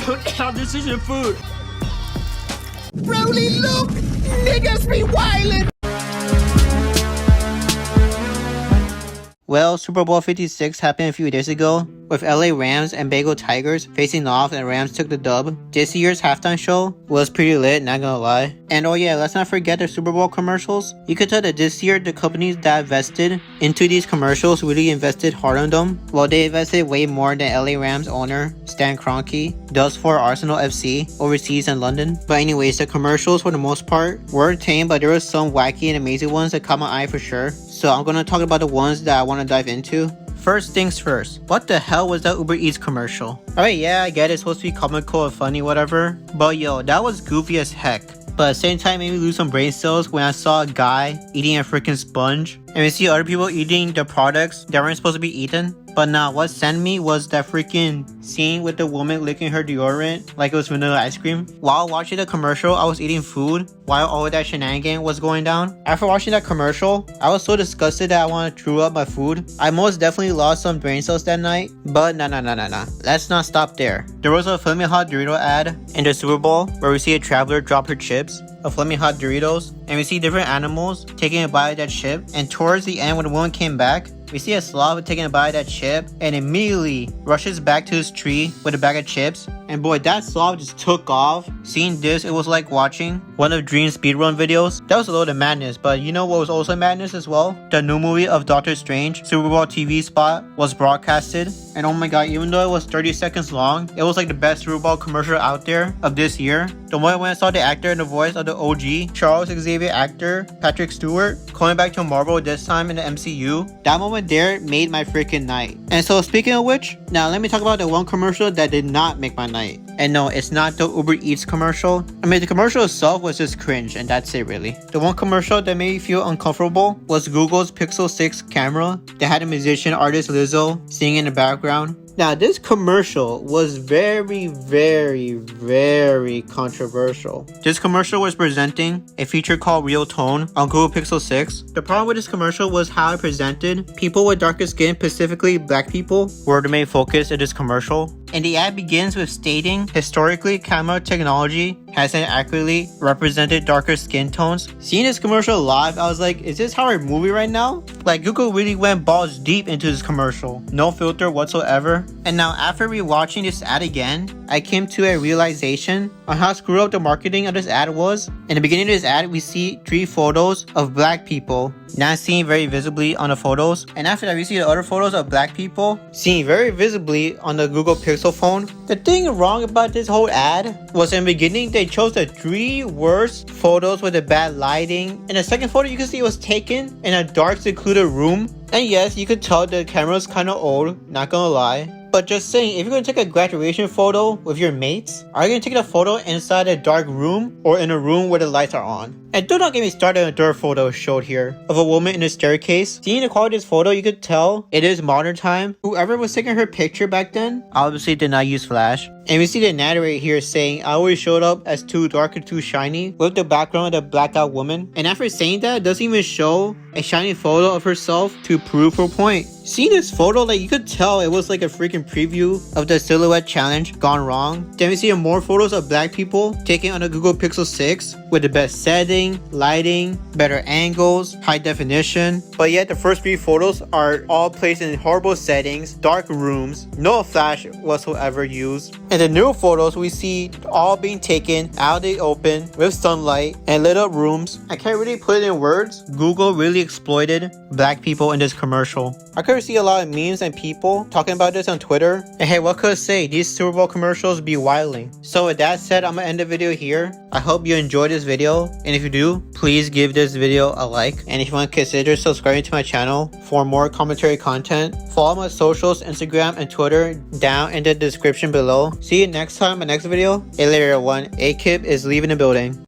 This isn't food. Broly, look! Niggas be wildin'! Well, Super Bowl 56 happened a few days ago, with LA Rams and Bengal Tigers facing off and the Rams took the dub. This year's halftime show was pretty lit, not gonna lie. And oh yeah, let's not forget the Super Bowl commercials. You could tell that this year the companies that invested into these commercials really invested hard on them. Well, they invested way more than LA Rams owner Stan Kroenke does for Arsenal FC overseas in London. But anyways, the commercials for the most part were tame, but there were some wacky and amazing ones that caught my eye for sure. So I'm gonna talk about the ones that I want to dive into. First things first, what the hell was that Uber Eats commercial? Alright, yeah, I get it's supposed to be comical and funny, whatever. But yo, that was goofy as heck. But at the same time, made me lose some brain cells when I saw a guy eating a freaking sponge. And we see other people eating the products that weren't supposed to be eaten. But nah, what sent me was that freaking scene with the woman licking her deodorant like it was vanilla ice cream. While watching the commercial, I was eating food while all of that shenanigan was going down. After watching that commercial, I was so disgusted that I wanted to throw up my food. I most definitely lost some brain cells that night. But nah. Let's not stop there. There was a Flamin' Hot Dorito ad in the Super Bowl where we see a traveler drop her chips, a Flamin' Hot Doritos, and we see different animals taking a bite of that chip. And towards the end, when the woman came back, we see a sloth taking a bite of that chip and immediately rushes back to his tree with a bag of chips. And boy, that sloth just took off. Seeing this, it was like watching one of Dream's speedrun videos. That was a load of madness, but you know what was also madness as well? The new movie of Doctor Strange Super Bowl TV spot was broadcasted. And oh my god, even though it was 30 seconds long, it was like the best Super Bowl commercial out there of this year. The moment when I saw the actor and the voice of the OG, Charles Xavier actor, Patrick Stewart, coming back to Marvel this time in the MCU, that moment there made my freaking night. And so speaking of which, now let me talk about the one commercial that did not make my night. And no, it's not the Uber Eats commercial. I mean, the commercial itself was just cringe, and that's it really. The one commercial that made me feel uncomfortable was Google's Pixel 6 camera that had a musician artist Lizzo singing in the background. Now, this commercial was very controversial. This commercial was presenting a feature called Real Tone on Google Pixel 6. The problem with this commercial was how it presented people with darker skin, specifically black people, were the main focus of this commercial. And the ad begins with stating, historically, camera technology hasn't accurately represented darker skin tones. Seeing this commercial live, I was like, is this our movie right now? Like, Google really went balls deep into this commercial. No filter whatsoever. And now, after rewatching this ad again, I came to a realization on how screwed up the marketing of this ad was. In the beginning of this ad, we see 3 photos of black people, not seen very visibly on the photos. And after that, we see the other photos of black people, seen very visibly on the Google Pixel phone. The thing wrong about this whole ad was in the beginning, they chose the 3 worst photos with the bad lighting. In the second photo, you can see it was taken in a dark, secluded room. And yes, you could tell the camera's kind of old, not gonna lie. But just saying, if you're gonna take a graduation photo with your mates, are you gonna take a photo inside a dark room or in a room where the lights are on? And do not get me started on the third photo showed here of a woman in a staircase. Seeing the quality of this photo, you could tell it is modern time. Whoever was taking her picture back then obviously did not use flash. And we see the narrator here saying, I always showed up as too dark and too shiny with the background of the blacked out woman. And after saying that, it doesn't even show a shiny photo of herself to prove her point. See this photo, like you could tell it was like a freaking preview of the silhouette challenge gone wrong. Then we see more photos of black people taken on the Google Pixel 6 with the best setting, lighting, better angles, high definition. But yet the first 3 photos are all placed in horrible settings, dark rooms, no flash whatsoever used. And the new photos we see all being taken out of the open with sunlight and lit up rooms. I can't really put it in words. Google really exploited black people in this commercial. I could see a lot of memes and people talking about this on Twitter. And hey, what could I say? These Super Bowl commercials be wilding. So with that said, I'm gonna end the video here. I hope you enjoyed this video. And if you do, please give this video a like. And if you want to consider subscribing to my channel for more commentary content, follow my socials, Instagram and Twitter down in the description below. See you next time in my next video. Hey later everyone, A-Kip is leaving the building.